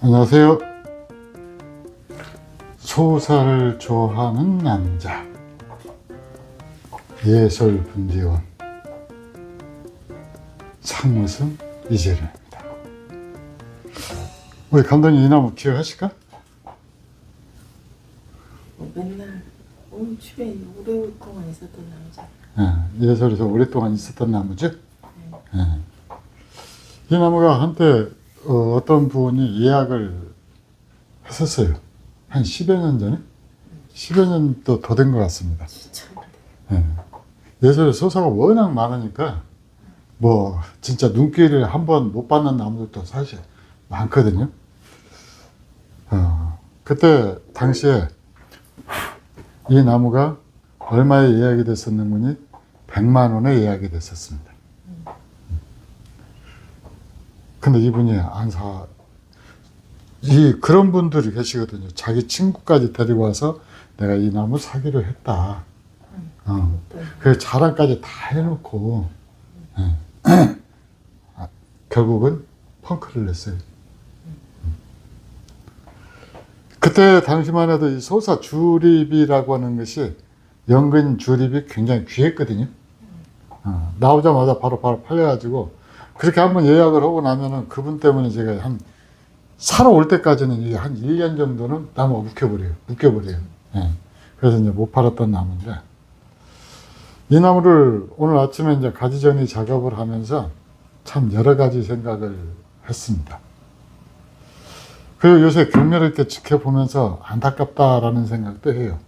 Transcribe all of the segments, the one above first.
안녕하세요. 소사를 좋아하는 남자 예술분리원 상무승 이재룡입니다. 우리 감독님 이 나무 기억하실까? 맨날 집에 오랫동안 있었던 남자. 예술에서 오랫동안 있었던 나무죠. 이 나무가 한때 어떤 분이 예약을 했었어요. 한 10여 년 전에? 10여 년도 더 된 것 같습니다. 예술에 소사가 워낙 많으니까 뭐 진짜 눈길을 한번 못 받는 나무들도 사실 많거든요. 그때 당시에 이 나무가 얼마에 예약이 됐었는지 100만 원에 예약이 됐었습니다. 근데 이분이 안 사. 그런 분들이 계시거든요. 자기 친구까지 데리고 와서 내가 이 나무 사기로 했다. 그 자랑까지 다 해놓고 결국은 펑크를 냈어요. 그때 당시만 해도 이 소사 주립이라고 하는 것이 연근 주립이 굉장히 귀했거든요. 나오자마자 바로 팔려가지고 그렇게 한번 예약을 하고 나면은 그분 때문에 제가 사러 올 때까지는 이게 한 1년 정도는 나무가 묶여버려요. 그래서 이제 못 팔았던 나무인데, 이 나무를 오늘 아침에 이제 가지정리 작업을 하면서 참 여러 가지 생각을 했습니다. 그리고 요새 경매를 이렇게 지켜보면서 안타깝다라는 생각도 해요.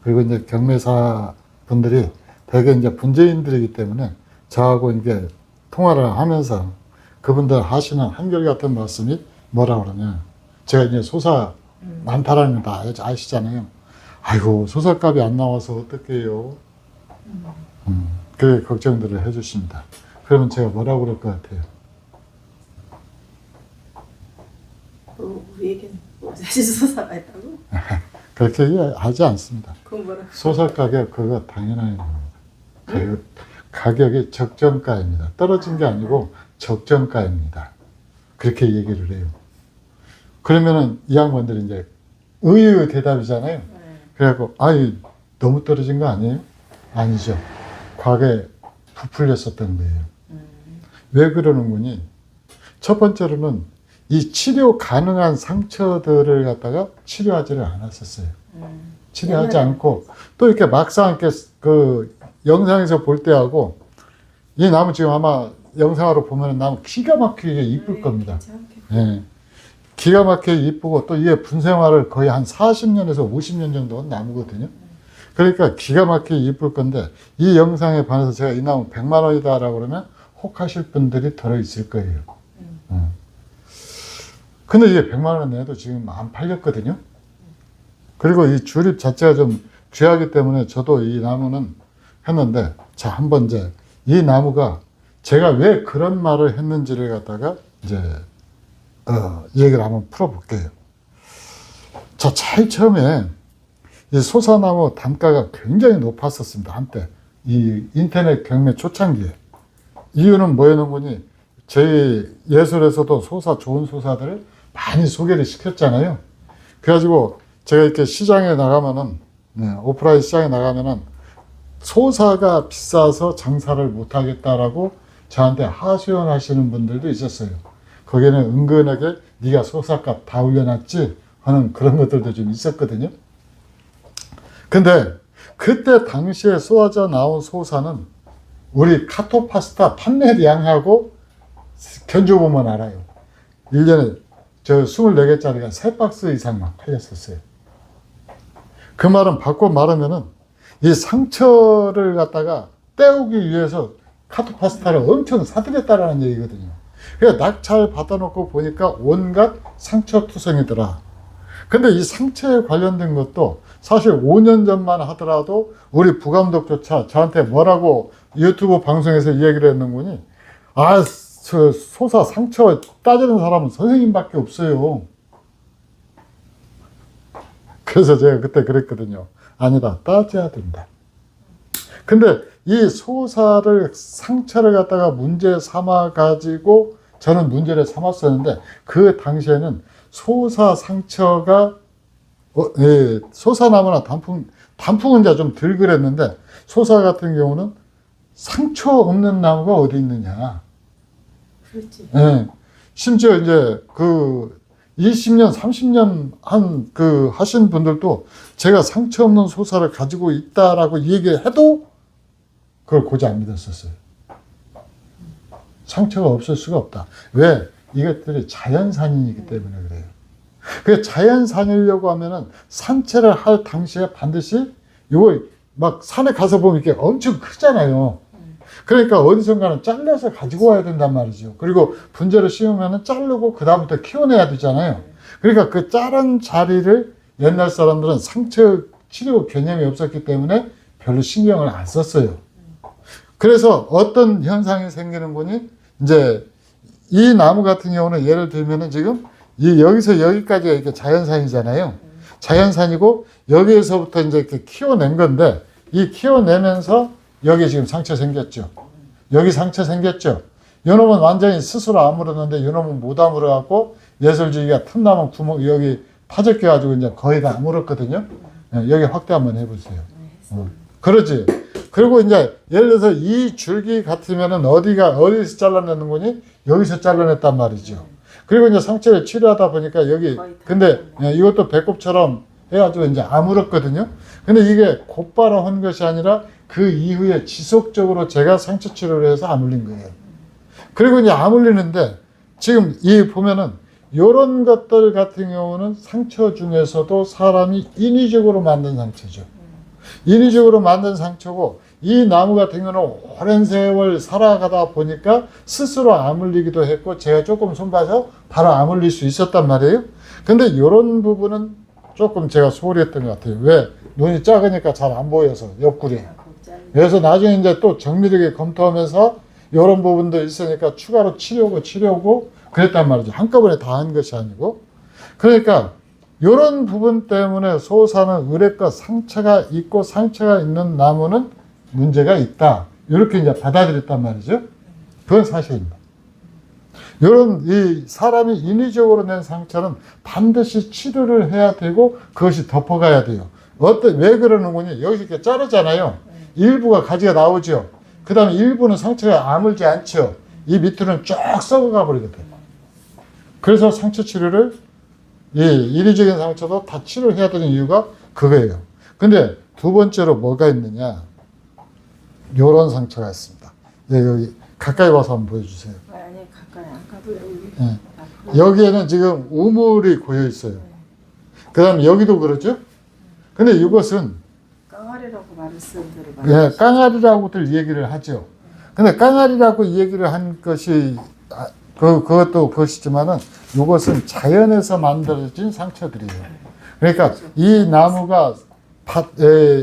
그리고 이제 경매사 분들이 대개 이제 분재인들이기 때문에 저하고 이게 통화를 하면서 그분들 하시는 한결같은 말씀이 뭐라 그러냐. 제가 이제 소사 많다라는 거 다 아시잖아요. 아이고, 소사값이 안 나와서 어떡해요. 그렇게 걱정들을 해주십니다. 그러면 제가 뭐라고 그럴 것 같아요? 우리에겐 사실 소사가 있다고? 그렇게 하지 않습니다. 그건 뭐라? 소사 가격 그거 당연한 겁니다. 가격이 적정가입니다. 떨어진 게 아니고 적정가입니다. 그렇게 얘기를 해요. 그러면은 이 양반들이 이제 의외의 대답이잖아요. 그래갖고 너무 떨어진 거 아니에요? 아니죠. 과거에 부풀렸었던 거예요. 왜 그러는 거니? 첫 번째로는 이 치료 가능한 상처들을 갖다가 치료하지를 않았었어요. 치료하지 않고 또 이렇게 막상 이렇게 그 영상에서 볼 때하고 이 나무 지금 아마 영상으로 보면 나무 기가 막히게 이쁠 겁니다. 예. 기가 막히게 이쁘고 또 이게 분생활을 거의 한 40년에서 50년 정도 한 나무거든요. 그러니까 기가 막히게 이쁠 건데 이 영상에 반해서 제가 이 나무 100만 원이다라고 그러면 혹하실 분들이 들어있을 거예요. 근데 이게 100만 원 내도 지금 안 팔렸거든요. 그리고 이 주립 자체가 좀 귀하기 때문에 저도 이 나무는 했는데, 자, 한번 이제 이 나무가 제가 왜 그런 말을 했는지를 갖다가 이제 얘기를 한번 풀어볼게요. 자, 제일 처음에 이 소사나무 단가가 굉장히 높았었습니다. 한때 이 인터넷 경매 초창기에. 이유는 뭐였는 거니? 저희 예술에서도 좋은 소사들을 많이 소개를 시켰잖아요. 그래가지고 제가 이렇게 시장에 나가면은, 오프라인 시장에 나가면은 소사가 비싸서 장사를 못하겠다라고 저한테 하소연하시는 분들도 있었어요. 거기는 은근하게 네가 소사값 다 올려놨지 하는 그런 것들도 좀 있었거든요. 근데 그때 당시에 쏘아져 나온 소사는 우리 카토파스타 판매량하고 견줘보면 알아요. 1년에 저 24개짜리가 3박스 이상만 팔렸었어요. 그 말은 바꿔 말하면은 이 상처를 갖다가 때우기 위해서 카토파스타를 엄청 사들였다라는 얘기거든요. 그래서 낙찰 받아놓고 보니까 온갖 상처투성이더라. 근데 이 상처에 관련된 것도 사실 5년 전만 하더라도 우리 부감독조차 저한테 뭐라고 유튜브 방송에서 이야기를 했는 거니, 저 소사 상처 따지는 사람은 선생님밖에 없어요. 그래서 제가 그때 그랬거든요. 아니다, 따져야 된다. 근데 이 소사를 상처를 갖다가 문제 삼아 가지고 저는 문제를 삼았었는데, 그 당시에는 소사 상처가 소사나무나 단풍은 이제 좀 덜 그랬는데 소사 같은 경우는 상처 없는 나무가 어디 있느냐. 그렇지. 예. 심지어 이제 그 20년, 30년 하신 분들도 제가 상처 없는 소사를 가지고 있다라고 얘기해도 그걸 고지 안 믿었었어요. 상처가 없을 수가 없다. 왜? 이것들이 자연산이기 때문에 그래요. 그 자연산이려고 하면은 산채를 할 당시에 반드시 이거 막 산에 가서 보면 이게 엄청 크잖아요. 그러니까 어디선가는 잘라서 가지고 와야 된단 말이죠. 그리고 분재를 씌우면은 자르고 그다음부터 키워내야 되잖아요. 그러니까 그 자른 자리를 옛날 사람들은 상처 치료 개념이 없었기 때문에 별로 신경을 안 썼어요. 그래서 어떤 현상이 생기는 거니? 이제 이 나무 같은 경우는 예를 들면은 지금 여기서 여기까지가 이렇게 자연산이잖아요. 자연산이고 여기에서부터 이제 이렇게 키워낸 건데 이 키워내면서 여기 지금 상처 생겼죠. 여기 상처 생겼죠. 요놈은 완전히 스스로 아물었는데 요놈은 못 아물어갖고 예술주의가 틈나면 구멍 여기 파적혀가지고 이제 거의 다 아물었거든요. 여기 확대 한번 해보세요. 그러지. 그리고 이제 예를 들어서 이 줄기 같으면은 어디서 잘라내는 거니? 여기서 잘라냈단 말이죠. 그리고 이제 상처를 치료하다 보니까 여기 근데 이것도 배꼽처럼 해가지고 이제 아물었거든요. 근데 이게 곧바로 한 것이 아니라 그 이후에 지속적으로 제가 상처 치료를 해서 아물린 거예요. 그리고 이제 아물리는데 지금 이 보면은 요런 것들 같은 경우는 상처 중에서도 사람이 인위적으로 만든 상처죠. 인위적으로 만든 상처고 이 나무 같은 경우는 오랜 세월 살아가다 보니까 스스로 아물리기도 했고 제가 조금 손봐서 바로 아물릴 수 있었단 말이에요. 근데 이런 부분은 조금 제가 소홀히 했던 것 같아요. 왜? 눈이 작으니까 잘 안 보여서 옆구리. 그래서 나중에 이제 또 정밀하게 검토하면서 이런 부분도 있으니까 추가로 치려고 그랬단 말이죠. 한꺼번에 다 한 것이 아니고. 그러니까 이런 부분 때문에 소사는 의뢰과 상처가 있고 상처가 있는 나무는 문제가 있다. 이렇게 이제 받아들였단 말이죠. 그건 사실입니다. 이런 이 사람이 인위적으로 낸 상처는 반드시 치료를 해야 되고 그것이 덮어가야 돼요. 왜 그러는 거니? 여기서 이렇게 자르잖아요. 일부가 가지가 나오죠. 그 다음에 일부는 상처가 아물지 않죠. 이 밑으로는 쫙 썩어가 버리거든요. 그래서 상처 치료를 인위적인 상처도 다 치료를 해야 되는 이유가 그거예요. 근데 두 번째로 뭐가 있느냐? 요런 상처가 있습니다. 여기 가까이 와서 한번 보여주세요. 아니 가까이 안 가도 여기. 네. 여기에는 지금 우물이 고여 있어요. 그 다음에 여기도 그러죠? 근데 이것은 깡아리라고 말을 쓴 대로 깡아리라고들 얘기를 하죠. 근데 깡아리라고 얘기를 한 것이 그것도 그것이지만은 이것은 자연에서 만들어진 상처들이에요. 그러니까 이 나무가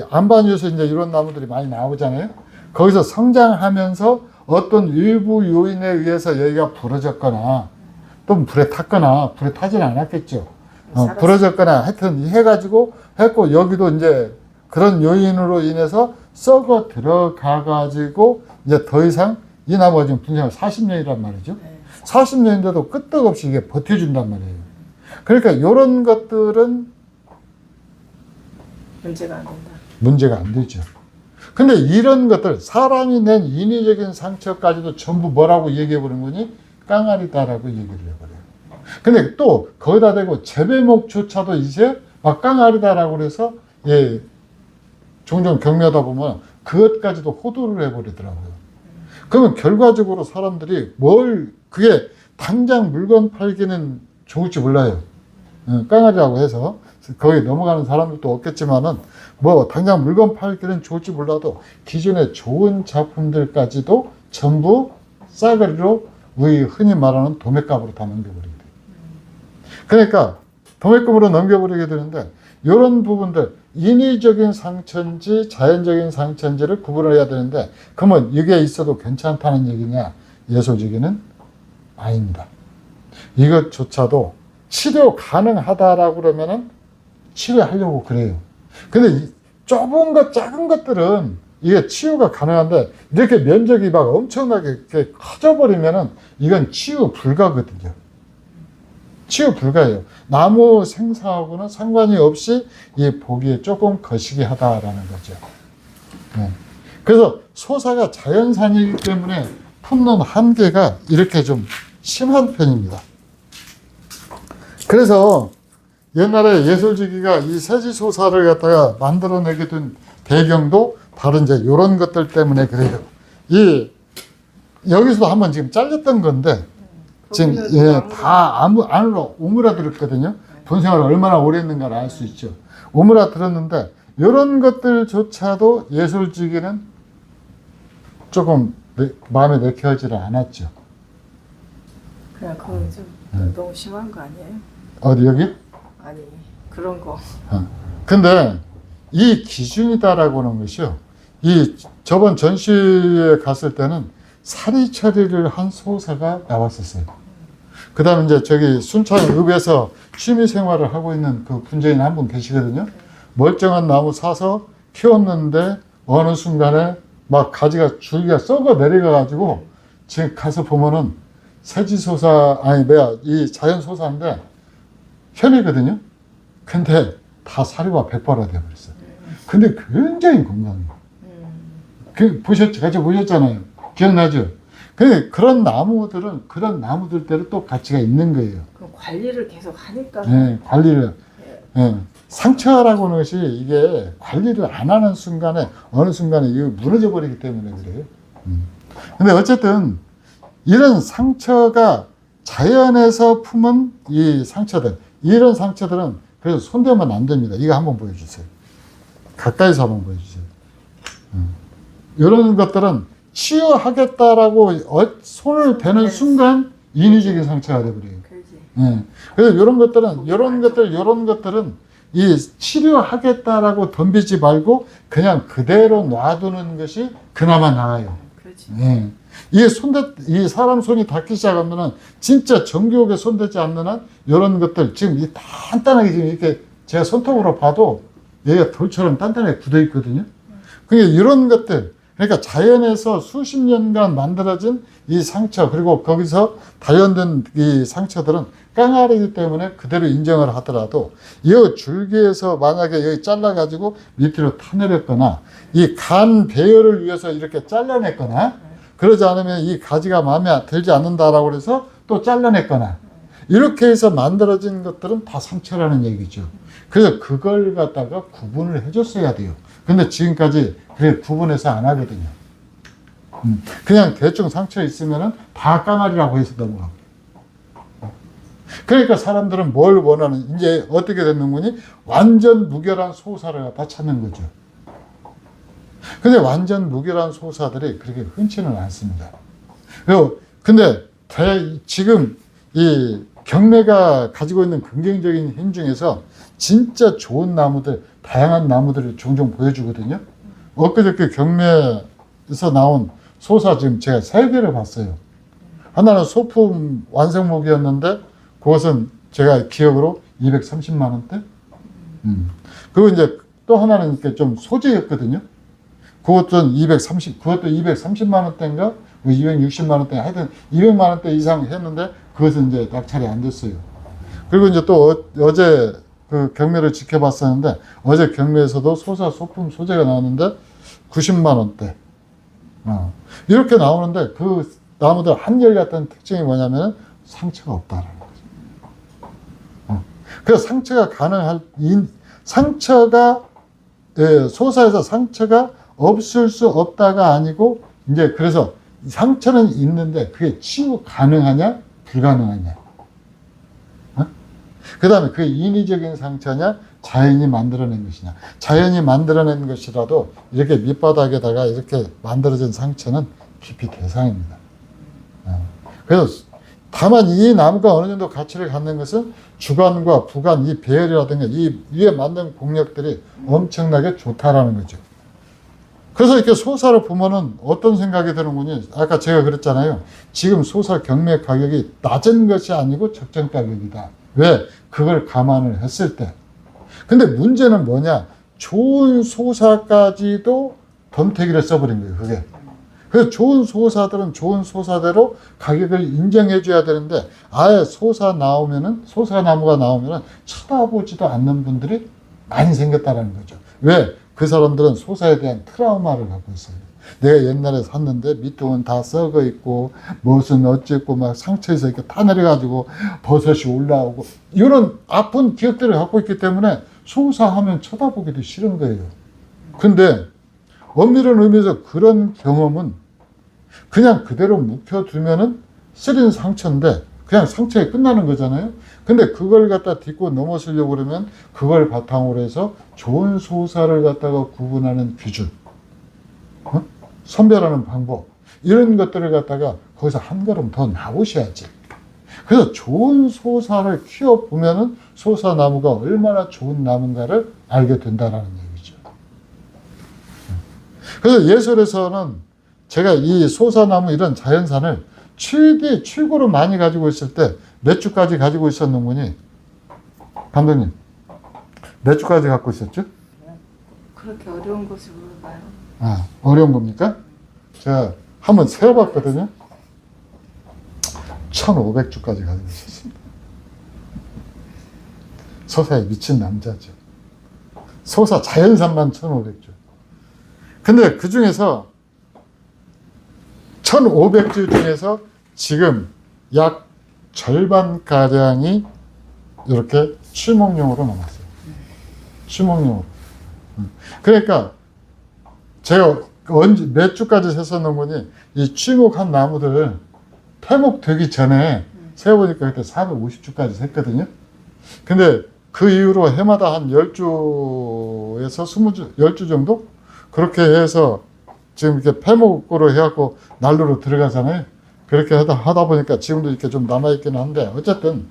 안반유에서 이제 이런 나무들이 많이 나오잖아요. 거기서 성장하면서 어떤 일부 요인에 의해서 여기가 부러졌거나 또 불에 탔거나 불에 타지는 않았겠죠. 부러졌거나 하여튼 해가지고 했고 여기도 이제 그런 요인으로 인해서 썩어 들어가가지고 이제 더 이상 이 나무가 지금 분생을 40년이란 말이죠. 40년인데도 끄떡없이 이게 버텨준단 말이에요. 그러니까 이런 것들은 문제가 안 된다. 문제가 안 되죠. 근데 이런 것들 사람이 낸 인위적인 상처까지도 전부 뭐라고 얘기해버린 거니? 깡아리다라고 얘기를 해버려요. 근데 또 거기다 대고 재배목조차도 이제 막 깡아리다라고 그래서 종종 경매하다 보면 그것까지도 호도를 해버리더라고요. 그러면 결과적으로 사람들이 그게 당장 물건 팔기는 좋을지 몰라요. 깡아리라고 해서 거기 넘어가는 사람들도 없겠지만은 당장 물건 팔기는 좋을지 몰라도 기존의 좋은 작품들까지도 전부 싸그리로 우리 흔히 말하는 도매값으로 다 넘겨버리게 돼요. 그러니까 도매금으로 넘겨버리게 되는데 이런 부분들 인위적인 상처인지 자연적인 상처인지를 구분을 해야 되는데 그러면 이게 있어도 괜찮다는 얘기냐? 예술적이는 아닙니다. 이것조차도 치료 가능하다라고 그러면은 치료하려고 그래요. 근데 좁은 작은 것들은 이게 치유가 가능한데 이렇게 면적이 막 엄청나게 이렇게 커져버리면은 이건 치유 불가거든요. 치유 불가해요. 나무 생사하고는 상관이 없이 이 보기에 조금 거시기하다라는 거죠. 네. 그래서 소사가 자연산이기 때문에 품는 한계가 이렇게 좀 심한 편입니다. 그래서 옛날에 예술지기가 이 세지소사를 갖다가 만들어내게 된 배경도 바로 이제 이런 것들 때문에 그래요. 여기서도 한번 지금 잘렸던 건데, 지금 다 안으로 오므라들었거든요. 본생활을 얼마나 오래 했는가를 알 수 있죠. 오므라들었는데 이런 것들조차도 예술지기는 조금 마음에 내켜지를 않았죠. 그냥 그거 좀 너무 심한 거 아니에요? 어디 여기? 아니 그런 거. 근데 이 기준이다라고 하는 것이요. 이 저번 전시에 갔을 때는 사리 처리를 한 소사가 나왔었어요. 그 다음에 이제 저기 순창읍에서 취미 생활을 하고 있는 그 분재인 한 분 계시거든요. 멀쩡한 나무 사서 키웠는데 어느 순간에 막 가지가 줄기가 썩어 내려가가지고 지금 가서 보면은 세지소사, 이 자연소사인데 현이거든요. 근데 다 사료가 100%가 되어버렸어요. 근데 굉장히 건강해요. 보셨죠? 같이 보셨잖아요. 기억나죠? 그런 나무들대로 또 가치가 있는 거예요. 그럼 관리를 계속 하니까. 네, 관리를. 네. 상처라고 하는 것이 이게 관리를 안 하는 순간에 어느 순간에 이거 무너져 버리기 때문에 그래요. 근데 어쨌든 이런 상처가 자연에서 품은 이 상처들, 이런 상처들은 그래서 손대면 안 됩니다. 이거 한번 보여주세요. 가까이서 한번 보여주세요. 이런 것들은 치유하겠다라고 손을 대는 순간 인위적인 상처가 되어버려요. 예. 그래서 이런 것들은 이 치료하겠다라고 덤비지 말고 그냥 그대로 놔두는 것이 그나마 나아요. 그렇지. 예. 이 사람 손이 닿기 시작하면은 진짜 정교하게 손대지 않는 한 이런 것들 지금 이 단단하게 지금 이렇게 제가 손톱으로 봐도 얘가 돌처럼 단단하게 굳어 있거든요. 그러니까 이런 것들, 그러니까 자연에서 수십 년간 만들어진 이 상처, 그리고 거기서 단련된 이 상처들은 깡알이기 때문에 그대로 인정을 하더라도 이 줄기에서 만약에 여기 잘라가지고 밑으로 타내렸거나 이 간 배열을 위해서 이렇게 잘라냈거나 그러지 않으면 이 가지가 마음에 들지 않는다라고 해서 또 잘라냈거나 이렇게 해서 만들어진 것들은 다 상처라는 얘기죠. 그래서 그걸 갖다가 구분을 해줬어야 돼요. 근데 지금까지 그게 구분해서 안 하거든요. 그냥 대충 상처 있으면은 다 깡알이라고 해서 넘어가고. 그러니까 사람들은 뭘 원하는, 이제 어떻게 됐는 거니? 완전 무결한 소사를 갖다 찾는 거죠. 근데 완전 무결한 소사들이 그렇게 흔치는 않습니다. 근데 지금 이 경매가 가지고 있는 긍정적인 힘 중에서 진짜 좋은 나무들, 다양한 나무들을 종종 보여주거든요. 엊그저께 경매에서 나온 소사 지금 제가 3개를 봤어요. 하나는 소품 완성목이었는데 그것은 제가 기억으로 230만 원대. 그리고 이제 또 하나는 이렇게 좀 소재였거든요. 그것도 230만 원대인가? 260만 원대, 하여튼 200만 원대 이상 했는데 그것은 이제 낙찰이 안 됐어요. 그리고 이제 또 어제 그 경매를 지켜봤었는데 어제 경매에서도 소품 소재가 나왔는데 90만 원대. 이렇게 나오는데 그 나무들 한결같은 특징이 뭐냐면 상처가 없다라는 거죠. 그래서 소사에서 상처가 없을 수 없다가 아니고 이제 그래서 상처는 있는데 그게 치유 가능하냐 불가능하냐. 그 다음에 그게 인위적인 상처냐 자연이 만들어낸 것이냐. 자연이 만들어낸 것이라도 이렇게 밑바닥에다가 이렇게 만들어진 상처는 깊이 대상입니다. 그래서 다만 이 나무가 어느 정도 가치를 갖는 것은 주간과 부간, 이 배열이라든가 이 위에 만든 공력들이 엄청나게 좋다라는 거죠. 그래서 이렇게 소사를 보면은 어떤 생각이 드는 거니? 아까 제가 그랬잖아요. 지금 소사 경매 가격이 낮은 것이 아니고 적정 가격이다. 왜? 그걸 감안을 했을 때. 근데 문제는 뭐냐? 좋은 소사까지도 덤태기를 써버린 거예요, 그게. 그래서 좋은 소사들은 좋은 소사대로 가격을 인정해 줘야 되는데, 아예 소사나무가 나오면은 쳐다보지도 않는 분들이 많이 생겼다는 거죠. 왜? 그 사람들은 소사에 대한 트라우마를 갖고 있어요. 내가 옛날에 샀는데 밑둥은 다 썩어 있고 무슨 어쨌고 막 상처에서 이렇게 타내려가지고 버섯이 올라오고 이런 아픈 기억들을 갖고 있기 때문에 소사하면 쳐다보기도 싫은 거예요. 근데 엄밀한 의미에서 그런 경험은 그냥 그대로 묵혀두면은 쓰린 상처인데 그냥 상처에 끝나는 거잖아요. 근데 그걸 갖다 딛고 넘어서려고 그러면 그걸 바탕으로 해서 좋은 소사를 갖다가 구분하는 기준, 선별하는 방법, 이런 것들을 갖다가 거기서 한 걸음 더 나오셔야지. 그래서 좋은 소사를 키워보면은 소사나무가 얼마나 좋은 나무인가를 알게 된다는 얘기죠. 그래서 예술에서는 제가 이 소사나무 이런 자연산을 최고로 많이 가지고 있을 때 몇 주까지 가지고 있었는 분이, 감독님, 몇 주까지 갖고 있었죠? 그렇게 어려운 것을 물어봐요. 아, 어려운 겁니까? 제가 한번 세어봤거든요. 1500주까지 가지고 있었습니다. 소사에 미친 남자죠. 소사 자연산만 1500주. 근데 그 중에서 1500주 중에서 지금 약 절반가량이 이렇게 취목용으로 남았어요. 취목용으로. 그러니까 제가 몇 주까지 셌었는 거니 이 취목한 나무들 퇴목되기 전에 세어보니까 그때 450주까지 셌거든요. 근데 그 이후로 해마다 한 10주에서 10주 정도? 그렇게 해서 지금 이렇게 폐목으로 해갖고 난로로 들어가잖아요. 그렇게 하다 보니까 지금도 이렇게 좀 남아있기는 한데, 어쨌든,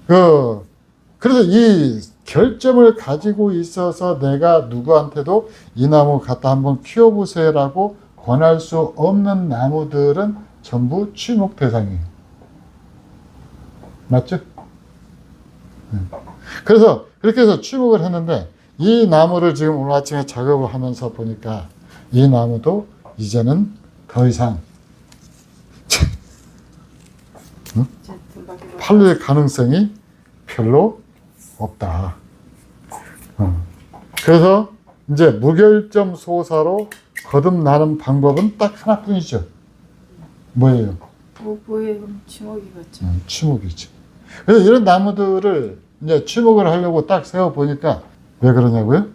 그래서 이 결점을 가지고 있어서 내가 누구한테도 이 나무 갖다 한번 키워보세요라고 권할 수 없는 나무들은 전부 취목 대상이에요. 맞죠? 그래서 그렇게 해서 취목을 했는데, 이 나무를 지금 오늘 아침에 작업을 하면서 보니까 이 나무도 이제는 더 이상 팔릴 가능성이 별로 없다. 그래서 이제 무결점 소사로 거듭나는 방법은 딱 하나뿐이죠. 뭐예요? 뭐예요? 주먹이겠죠. 취목이죠. 그래서 이런 나무들을 이제 취목을 하려고 딱 세워 보니까 왜 그러냐고요?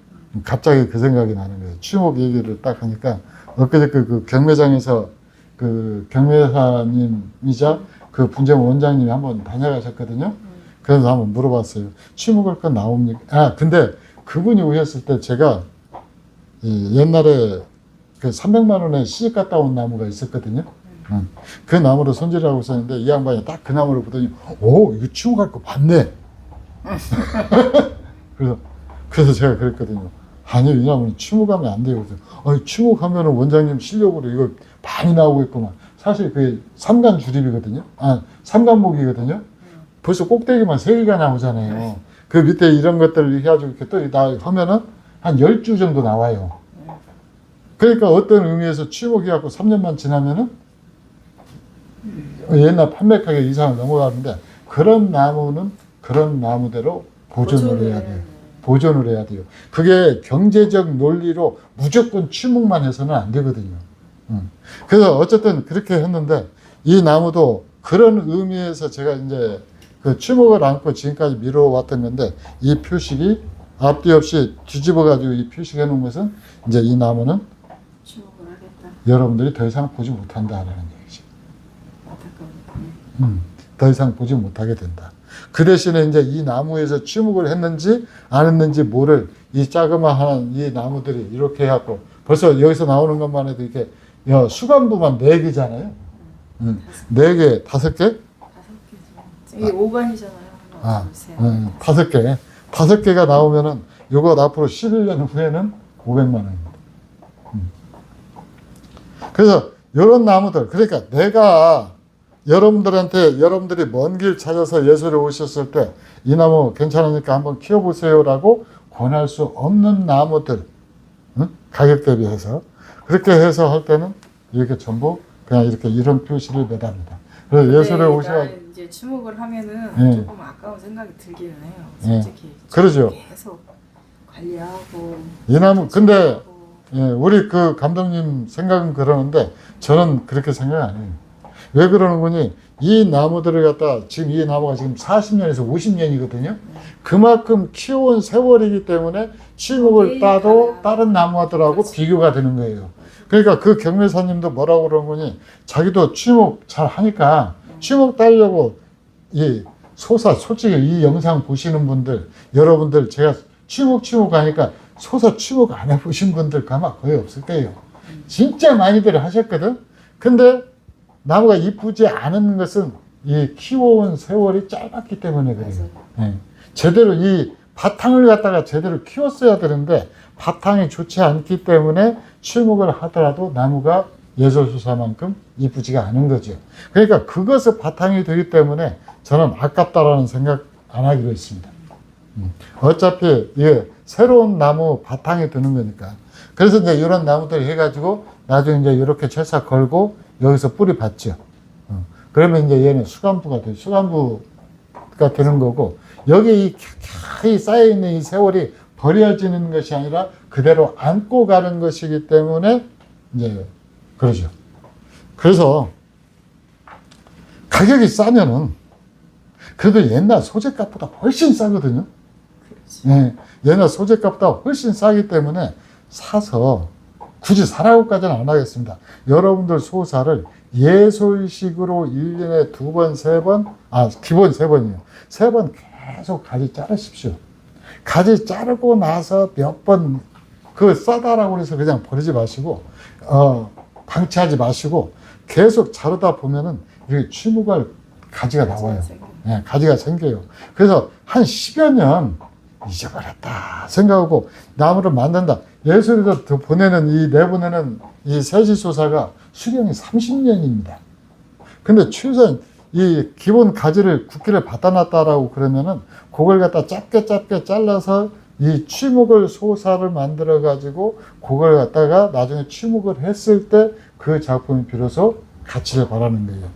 갑자기 그 생각이 나는 거예요. 취목 얘기를 딱 하니까 엊그저께 그 경매장에서 그 경매사님이자 그 분재원 원장님이 한번 다녀가셨거든요. 그래서 한번 물어봤어요. 취목할 건 나옵니까? 아, 근데 그분이 오셨을 때 제가 옛날에 그 300만 원에 시집 갔다 온 나무가 있었거든요. 그 나무를 손질하고 있었는데 이 양반이 딱 그 나무를 보더니 오, 이거 취목할 거 맞네. 그래서 제가 그랬거든요. 아니요, 이 나무는 취목하면 안 돼요. 그래서 취목하면 원장님 실력으로 이거 많이 나오고 있구만. 사실 그게 삼간 주립이거든요. 아, 삼간목이거든요. 벌써 꼭대기만 3개가 나오잖아요. 그 밑에 이런 것들을 해가지고 이렇게 또 하면은 한 10주 정도 나와요. 그러니까 어떤 의미에서 취목해갖고 3년만 지나면은 옛날 판매가격 이상을 넘어가는데, 그런 나무는 그런 나무대로 보존을 해야 돼요. 보존을 해야 돼요. 그게 경제적 논리로 무조건 취목만 해서는 안 되거든요. 그래서 어쨌든 그렇게 했는데, 이 나무도 그런 의미에서 제가 이제 그 취목을 안고 지금까지 미뤄왔던 건데, 이 표식이 앞뒤 없이 뒤집어가지고 이 표식해 놓은 것은 이제 이 나무는 주먹을 하겠다. 여러분들이 더 이상 보지 못한다라는 얘기죠. 더 이상 보지 못하게 된다. 그 대신에 이제 이 나무에서 취목을 했는지 안 했는지 모를 이 자그마한 이 나무들이 이렇게 해갖고 벌써 여기서 나오는 것만 해도 이렇게 수간부만 4개잖아요. 4개, 5개? 5개죠. 이게 5간이잖아요. 아, 5개. 5개가 나오면은 요거 앞으로 11년 후에는 500만 원입니다. 그래서 이런 나무들, 그러니까 내가 여러분들이 먼 길 찾아서 예술에 오셨을 때 이 나무 괜찮으니까 한번 키워보세요라고 권할 수 없는 나무들, 가격 대비해서 그렇게 해서 할 때는 이렇게 전부 그냥 이렇게 이런 표시를 매답니다. 그래서 예술에 오셔 나는 이제 추목을 하면은 예. 조금 아까운 생각이 들기는 해요. 예. 솔직히 그러죠. 계속 관리하고 이 나무 근데 하고. 예, 우리 그 감독님 생각은 그러는데 저는 그렇게 생각 안 해요. 왜 그러는 거니? 이 나무들을 갖다 지금 이 나무가 지금 40년에서 50년이거든요. 그만큼 키워온 세월이기 때문에 추목을 따도 다른 나무들하고 그렇지. 비교가 되는 거예요. 그러니까 그 경매사님도 뭐라고 그러는 거니? 자기도 추목 잘 하니까 추목 따려고 이 소사 솔직히 이 영상 보시는 분들 여러분들 제가 추목 하니까 소사 추목 안 해보신 분들 아마 거의 없을 거예요. 진짜 많이들 하셨거든. 근데 나무가 이쁘지 않은 것은 이 키워온 세월이 짧았기 때문에 그래요. 예. 제대로 이 바탕을 갖다가 제대로 키웠어야 되는데 바탕이 좋지 않기 때문에 추목을 하더라도 나무가 예술소사만큼 이쁘지가 않은 거죠. 그러니까 그것을 바탕이 되기 때문에 저는 아깝다라는 생각 안 하기로 했습니다. 어차피 이게 새로운 나무 바탕이 드는 거니까. 그래서 이제 이런 나무들 해가지고 나중에 이제 이렇게 철사 걸고 여기서 뿌리 받죠. 그러면 이제 얘는 수간부가 돼요. 수간부가 되는 거고 여기 이 캬캬이 쌓여있는 이 세월이 버려지는 것이 아니라 그대로 안고 가는 것이기 때문에 이제 그러죠. 그래서 가격이 싸면은 그래도 옛날 소재값보다 훨씬 싸거든요. 예, 옛날 소재값보다 훨씬 싸기 때문에 사서 굳이 사라고까지는 안 하겠습니다. 여러분들 소사를 예솔식으로 1년에 2번, 3번, 기본 3번이에요. 3번 계속 가지 자르십시오. 가지 자르고 나서 몇 번, 그 싸다라고 해서 그냥 버리지 마시고, 방치하지 마시고, 계속 자르다 보면은 이렇게 취무갈 가지가 나와요. 예, 가지가 생겨요. 그래서 한 10여 년 잊어버렸다 생각하고 나무를 만든다. 예술에서 내보내는 이 세지소사가 수령이 30년입니다. 근데 최소한 이 기본 가지를 굵기를 받아놨다라고 그러면은 그걸 갖다 짧게 잘라서 이 취목을 소사를 만들어 가지고 그걸 갖다가 나중에 취목을 했을 때 그 작품이 비로소 가치를 바라는 거예요.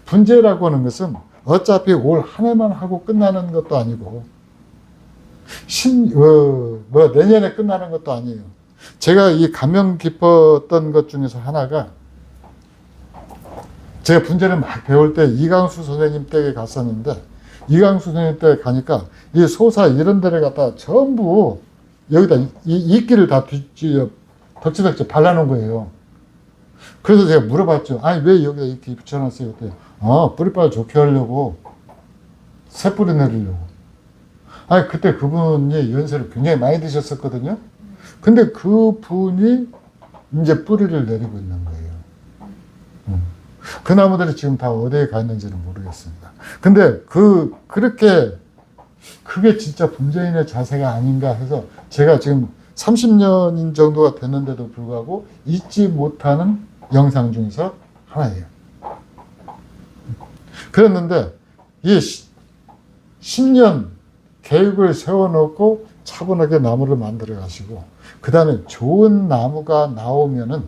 분재라고 하는 것은 어차피 올 한 해만 하고 끝나는 것도 아니고 내년에 끝나는 것도 아니에요. 제가 이 감명 깊었던 것 중에서 하나가 제가 분재를 막 배울 때 이강수 선생님 댁에 갔었는데 이강수 선생님 댁에 가니까 이 소사 이런 데를 갖다 전부 여기다 이끼를 다 덕지덕지 발라놓은 거예요. 그래서 제가 물어봤죠. 아니 왜 여기다 이렇게 붙여놨어요? 그때 뿌리빨 좋게 하려고 새 뿌리 내리려고. 아니 그때 그분이 연세를 굉장히 많이 드셨었거든요. 근데 그 분이 이제 뿌리를 내리고 있는 거예요. 그 나무들이 지금 다 어디에 가 있는지는 모르겠습니다. 근데 그렇게 그게 진짜 분재인의 자세가 아닌가 해서 제가 지금 30년 정도가 됐는데도 불구하고 잊지 못하는 영상 중에서 하나예요. 그랬는데 이 10년 계획을 세워놓고 차분하게 나무를 만들어 가시고 그 다음에 좋은 나무가 나오면은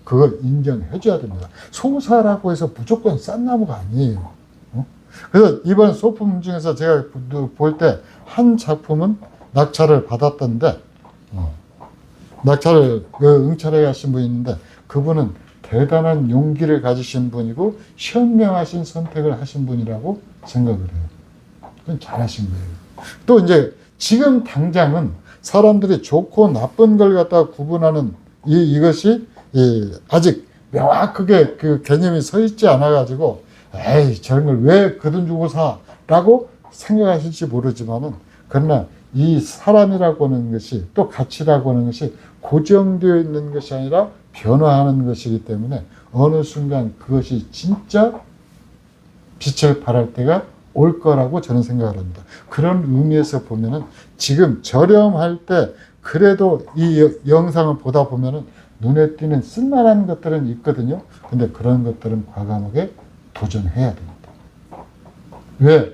그걸 인정해 줘야 됩니다. 소사라고 해서 무조건 싼 나무가 아니에요. 그래서 이번 소품 중에서 제가 볼 때 한 작품은 낙찰을 받았던데 낙찰을 응찰해 가신 분이 있는데 그분은 대단한 용기를 가지신 분이고 현명하신 선택을 하신 분이라고 생각을 해요. 그건 잘하신 거예요. 또 이제 지금 당장은 사람들이 좋고 나쁜 걸 갖다 구분하는 이것이 아직 명확하게 그 개념이 서 있지 않아 가지고 에이 저런 걸 왜 그 돈 주고 사라고 생각하실지 모르지만은 그러나 이 사람이라고 하는 것이 또 가치라고 하는 것이 고정되어 있는 것이 아니라 변화하는 것이기 때문에 어느 순간 그것이 진짜 빛을 발할 때가 올 거라고 저는 생각을 합니다. 그런 의미에서 보면은 지금 저렴할 때 그래도 이 영상을 보다 보면은 눈에 띄는 쓸만한 것들은 있거든요. 근데 그런 것들은 과감하게 도전해야 됩니다. 왜?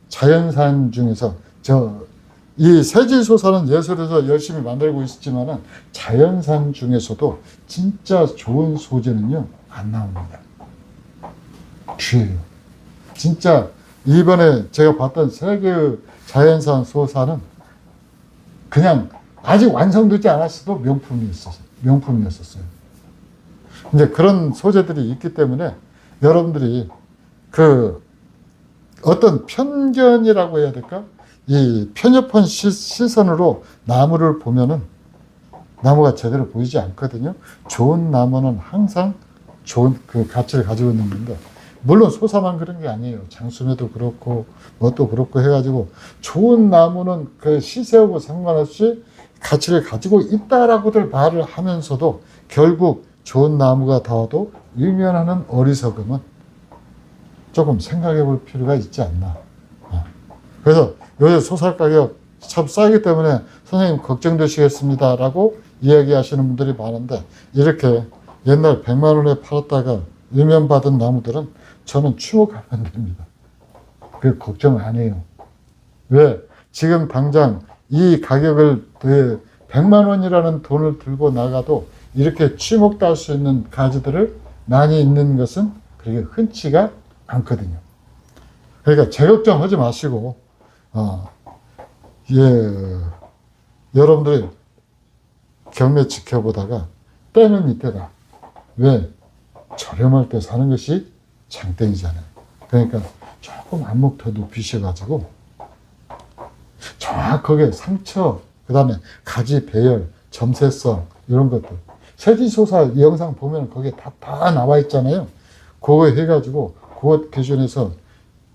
자연산 중에서 이 세지소사는 예술에서 열심히 만들고 있지만은 자연산 중에서도 진짜 좋은 소재는요 안 나옵니다. 귀해요. 진짜 이번에 제가 봤던 세 개의 자연산 소사는 그냥 아직 완성되지 않았어도 명품이었었어요. 이제 그런 소재들이 있기 때문에 여러분들이 그 어떤 편견이라고 해야 될까? 이 편협한 시선으로 나무를 보면은 나무가 제대로 보이지 않거든요. 좋은 나무는 항상 좋은 그 가치를 가지고 있는 건데, 물론 소사만 그런 게 아니에요. 장수매도 그렇고 뭣도 그렇고 해가지고 좋은 나무는 그 시세하고 상관없이 가치를 가지고 있다라고들 말을 하면서도 결국 좋은 나무가 닿아도 일면하는 어리석음은 조금 생각해 볼 필요가 있지 않나. 그래서 요새 소설 가격 참 싸기 때문에 선생님 걱정되시겠습니다라고 이야기하시는 분들이 많은데, 이렇게 옛날 100만 원에 팔았다가 일면받은 나무들은 저는 추억하면 됩니다. 그 걱정 안 해요. 왜? 지금 당장 이 가격을 100만 원이라는 돈을 들고 나가도 이렇게 취목도 할 수 있는 가지들을 많이 있는 것은 그렇게 흔치가 않거든요. 그러니까 제 걱정하지 마시고, 여러분들이 경매 지켜보다가 때는 이때다. 왜? 저렴할 때 사는 것이 장땡이잖아요. 그러니까 조금 안목 더 높이셔가지고 정확하게 상처, 그 다음에 가지 배열, 점세성 이런 것들, 세지소사 이 영상 보면 거기에 다 나와 있잖아요. 그거 해가지고 그것 기준에서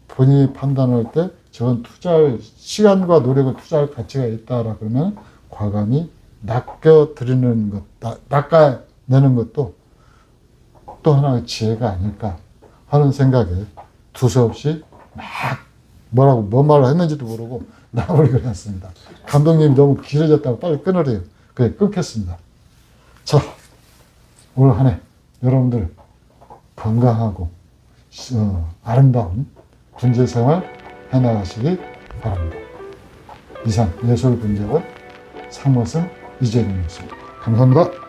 본인이 판단할 때 저건 투자할 시간과 노력을 투자할 가치가 있다라 그러면 과감히 낚아내는 것도 또 하나의 지혜가 아닐까 하는 생각에 두서없이 뭔 말을 했는지도 모르고 나버리고 했습니다. 감독님이 너무 길어졌다고 빨리 끊으래요. 그래, 끊겠습니다. 자, 올 한 해 여러분들 건강하고 아름다운 군제생활 해나가시기 바랍니다. 이상 예술분재원 상무선 이재님이었습니다. 감사합니다.